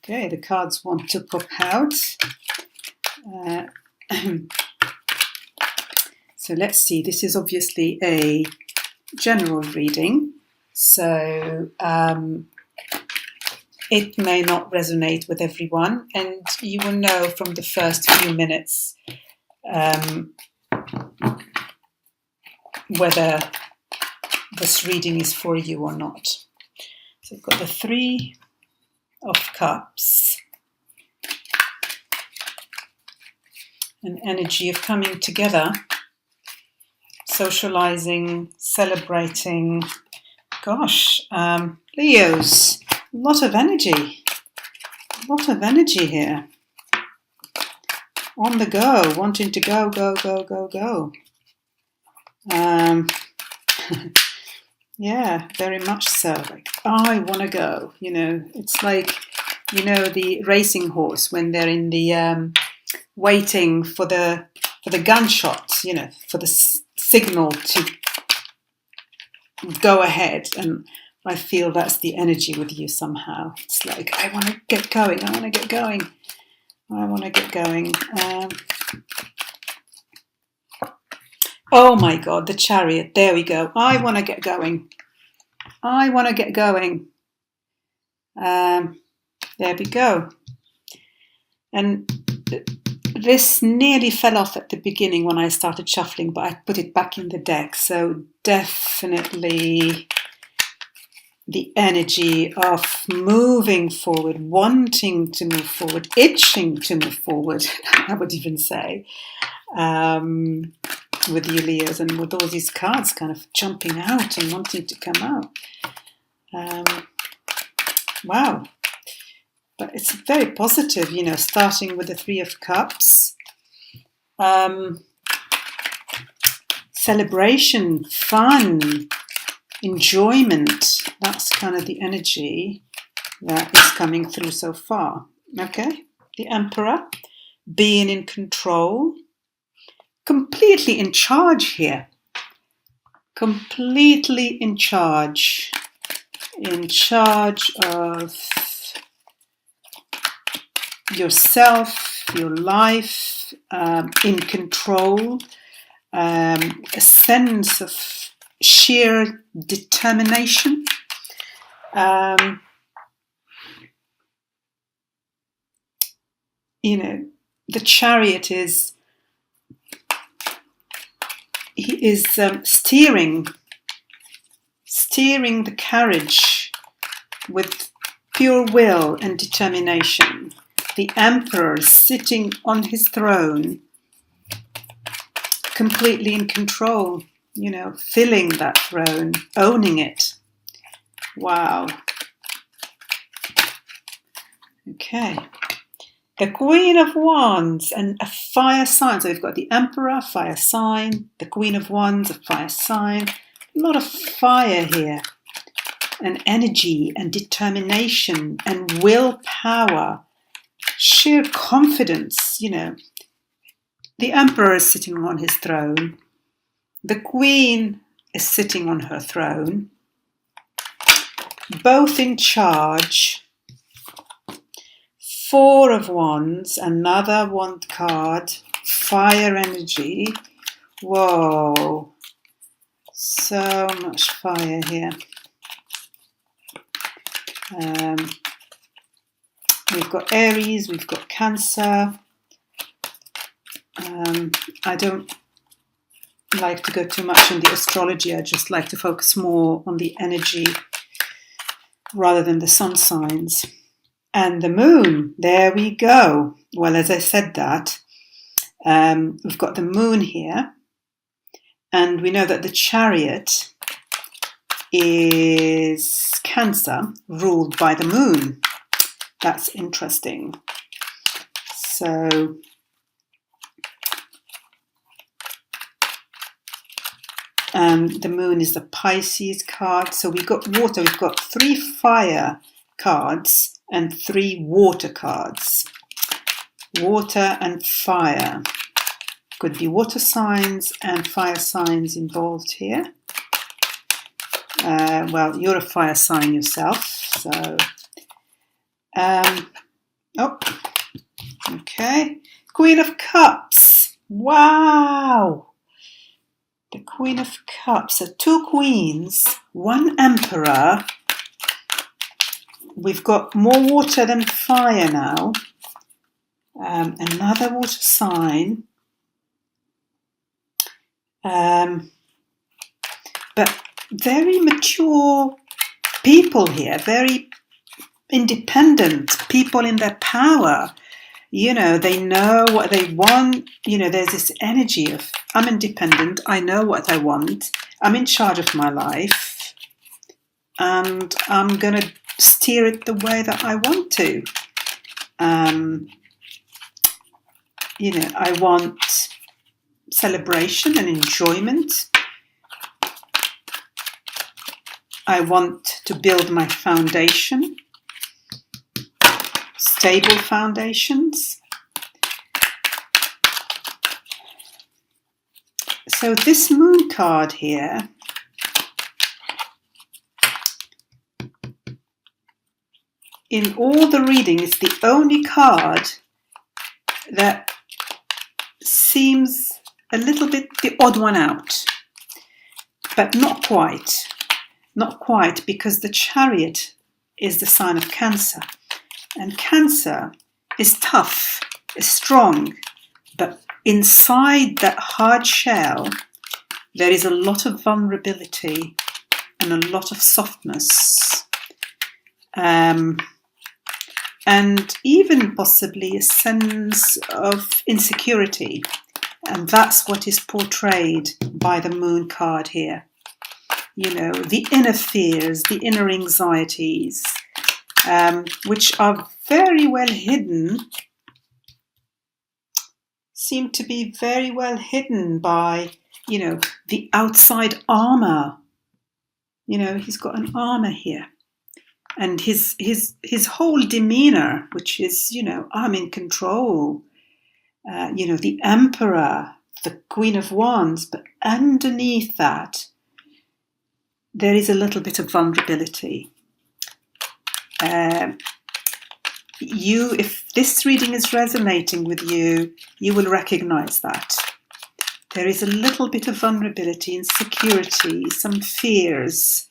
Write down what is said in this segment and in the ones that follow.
Okay, the cards want to pop out. So let's see, this is obviously a general reading, so it may not resonate with everyone, and you will know from the first few minutes whether this reading is for you or not. So we've got the Three of Cups, an energy of coming together, socializing, celebrating. Gosh, Leos, a lot of energy here. On the go, wanting to go. Yeah, very much so. Like, I want to go. You know, it's like, you know, the racing horse when they're in the waiting for the gunshots. You know, for the signal to go ahead. And I feel that's the energy with you somehow. It's like, I want to get going. Oh my God, the Chariot. There we go. I want to get going. There we go. And this nearly fell off at the beginning when I started shuffling, but I put it back in the deck. So definitely the energy of moving forward, wanting to move forward, itching to move forward, I would even say. With you, Leos, and with all these cards kind of jumping out and wanting to come out. Wow. But it's very positive, you know, starting with the Three of Cups. Celebration, fun, enjoyment. That's kind of the energy that is coming through so far. Okay? The Emperor, being in control. Completely in charge here. Completely in charge. In charge of yourself, your life, in control. A sense of sheer determination. You know, the Chariot is steering the carriage with pure will and determination. The Emperor sitting on his throne, completely in control, you know, filling that throne, owning it. Wow. Okay. The Queen of Wands and a fire sign. So we've got the Emperor, fire sign, the Queen of Wands, a fire sign. A lot of fire here, and energy and determination and willpower, sheer confidence, you know. The Emperor is sitting on his throne. The Queen is sitting on her throne. Both in charge. Four of Wands, another wand card, fire energy. Whoa, so much fire here. We've got Aries, we've got Cancer. I don't like to go too much in the astrology. I just like to focus more on the energy rather than the sun signs. And the Moon, there we go. Well, as I said that, we've got the Moon here, and we know that the Chariot is Cancer, ruled by the Moon. That's interesting. So, the Moon is the Pisces card. So we've got water. We've got 3 fire cards and 3 water cards. Water and fire. Could be water signs and fire signs involved here. Well, you're a fire sign yourself, so Oh, okay. Queen of Cups. Wow. The Queen of Cups. So 2 queens, 1 emperor. We've got more water than fire now. Another water sign. But very mature people here, very independent people in their power. You know, they know what they want. You know, there's this energy of, I'm independent, I know what I want, I'm in charge of my life, and I'm going to steer it the way that I want to. You know, I want celebration and enjoyment. I want to build my foundation, stable foundations. So this moon card here, in all the reading, it's the only card that seems a little bit the odd one out, but not quite. Not quite, because the Chariot is the sign of Cancer. And Cancer is tough, is strong, but inside that hard shell, there is a lot of vulnerability and a lot of softness. And even possibly a sense of insecurity. And that's what is portrayed by the moon card here. You know, the inner fears, the inner anxieties, which are very well hidden, seem to be very well hidden by, you know, the outside armor. You know, he's got an armor here. And his whole demeanor, which is, you know, I'm in control, you know, the Emperor, the Queen of Wands, but underneath that, there is a little bit of vulnerability. If this reading is resonating with you, you will recognize that. There is a little bit of vulnerability, insecurity, some fears.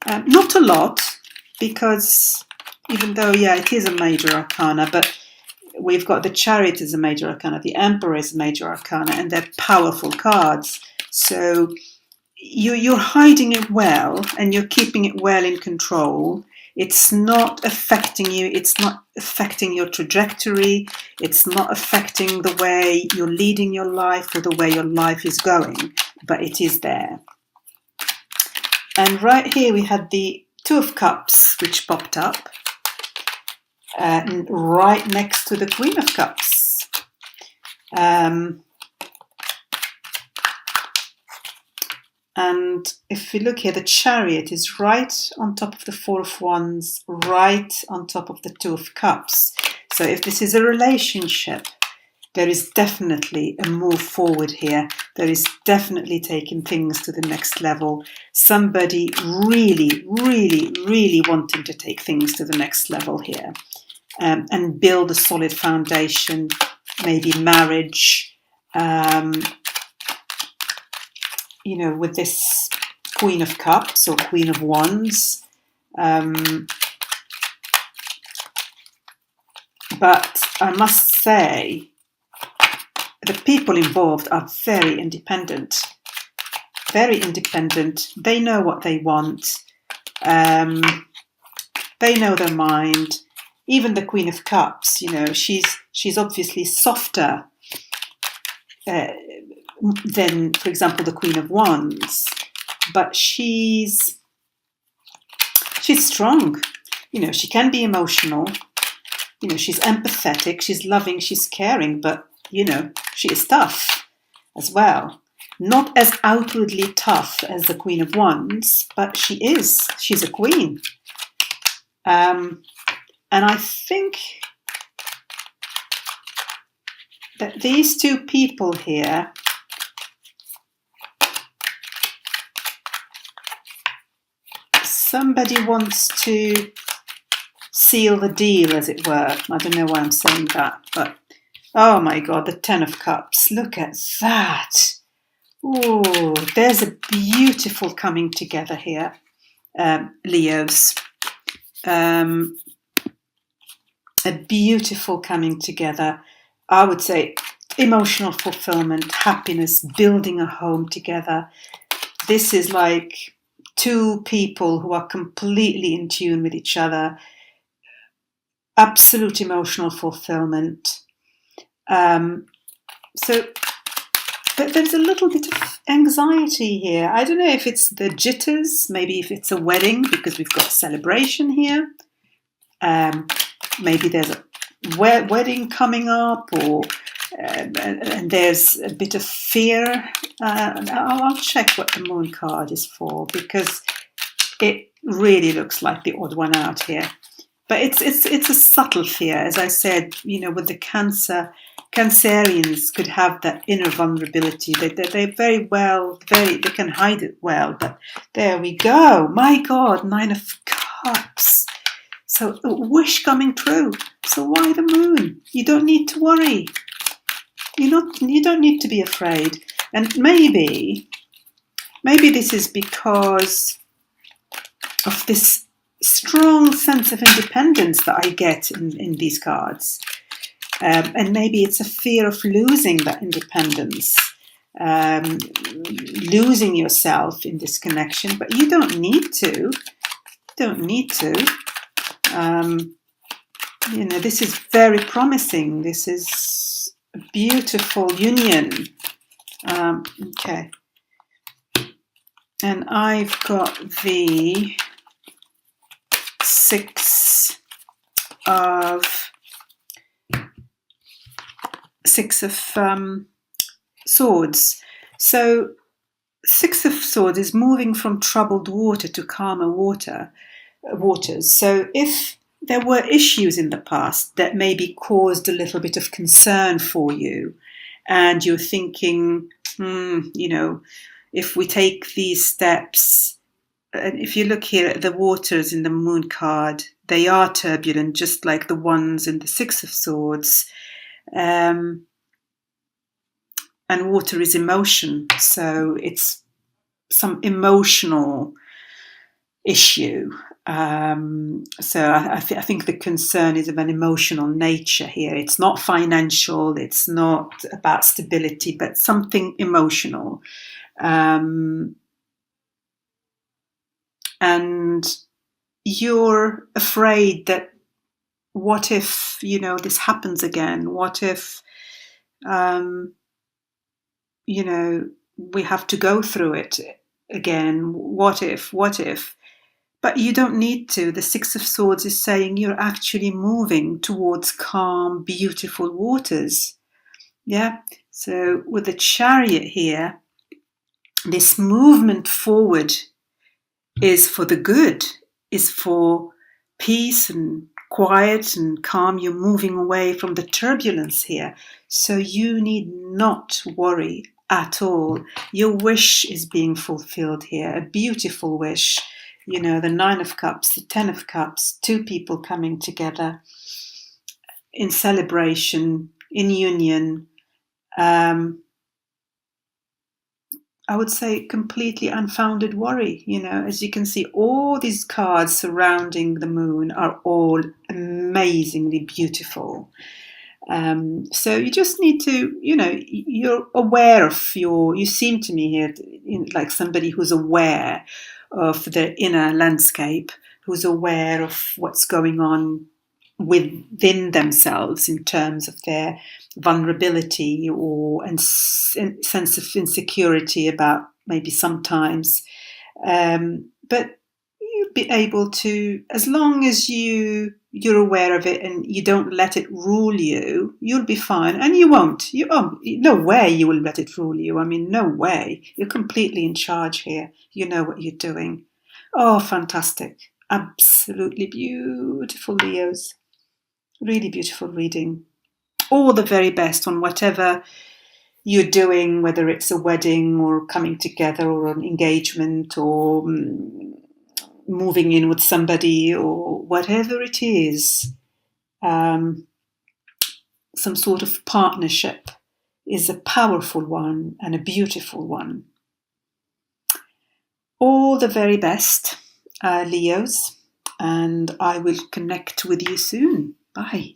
Not a lot, because even though, yeah, it is a major arcana, but we've got the Chariot as a major arcana, the Emperor is a major arcana, and they're powerful cards. So you're hiding it well, and you're keeping it well in control. It's not affecting you. It's not affecting your trajectory. It's not affecting the way you're leading your life or the way your life is going, but it is there. And right here we had the 2 of Cups, which popped up right next to the Queen of Cups. And if we look here, the Chariot is right on top of the 4 of Wands, right on top of the 2 of Cups. So if this is a relationship, there is definitely a move forward here. There is definitely taking things to the next level. Somebody really, really, really wanting to take things to the next level here, and build a solid foundation, maybe marriage, you know, with this Queen of Cups or Queen of Wands. But I must say, the people involved are very independent. Very independent. They know what they want. They know their mind. Even the Queen of Cups, you know, she's obviously softer than, for example, the Queen of Wands, but she's strong. You know, she can be emotional. You know, she's empathetic, she's loving, she's caring, but, you know, she is tough as well. Not as outwardly tough as the Queen of Wands, but she is. She's a queen. And I think that these 2 people here somebody wants to seal the deal, as it were. I don't know why I'm saying that, but oh my God, the Ten of Cups. Look at that. Oh, there's a beautiful coming together here, Leos. A beautiful coming together. I would say emotional fulfillment, happiness, building a home together. This is like two people who are completely in tune with each other. Absolute emotional fulfillment. But there's a little bit of anxiety here. I don't know if it's the jitters, maybe if it's a wedding, because we've got celebration here. Maybe there's a wedding coming up, or and there's a bit of fear. I'll check what the Moon card is for, because it really looks like the odd one out here. But it's a subtle fear, as I said. With the Cancerians could have that inner vulnerability. They very well, they can hide it well. But there we go. My God, 9 of Cups. So a wish coming true. So why the Moon? You don't need to worry. You don't need to be afraid. And maybe this is because of this strong sense of independence that I get in these cards. And maybe it's a fear of losing that independence, losing yourself in this connection, but you don't need to. This is very promising. This is a beautiful union. Okay. And I've got the Six of Swords. So Six of Swords is moving from troubled water to calmer waters. So if there were issues in the past that maybe caused a little bit of concern for you, and you're thinking, if we take these steps, and if you look here at the waters in the Moon card, they are turbulent, just like the ones in the Six of Swords. And water is emotion, so it's some emotional issue. So I think the concern is of an emotional nature here. It's not financial, it's not about stability, but something emotional. And you're afraid that what if, this happens again? What if, we have to go through it again? What if? But you don't need to. The Six of Swords is saying you're actually moving towards calm, beautiful waters. Yeah. So with the Chariot here, this movement forward is for the good, is for peace and quiet and calm. You're moving away from the turbulence here. So you need not worry at all. Your wish is being fulfilled here, a beautiful wish. The 9 of Cups, the 10 of Cups, two people coming together in celebration, in union. I would say completely unfounded worry. As you can see, all these cards surrounding the Moon are all amazingly beautiful. So you just need to, you're aware of you seem to me here like somebody who's aware of the inner landscape, who's aware of what's going on within themselves in terms of their vulnerability and sense of insecurity about maybe sometimes. But you'll be able to, as long as you're aware of it and you don't let it rule you, you'll be fine. And you won't. No way you will let it rule you. I mean, no way. You're completely in charge here. You know what you're doing. Oh, fantastic. Absolutely beautiful, Leos. Really beautiful reading. All the very best on whatever you're doing, whether it's a wedding or coming together or an engagement or moving in with somebody or whatever it is, some sort of partnership is a powerful one and a beautiful one. All the very best, Leos, and I will connect with you soon. Bye.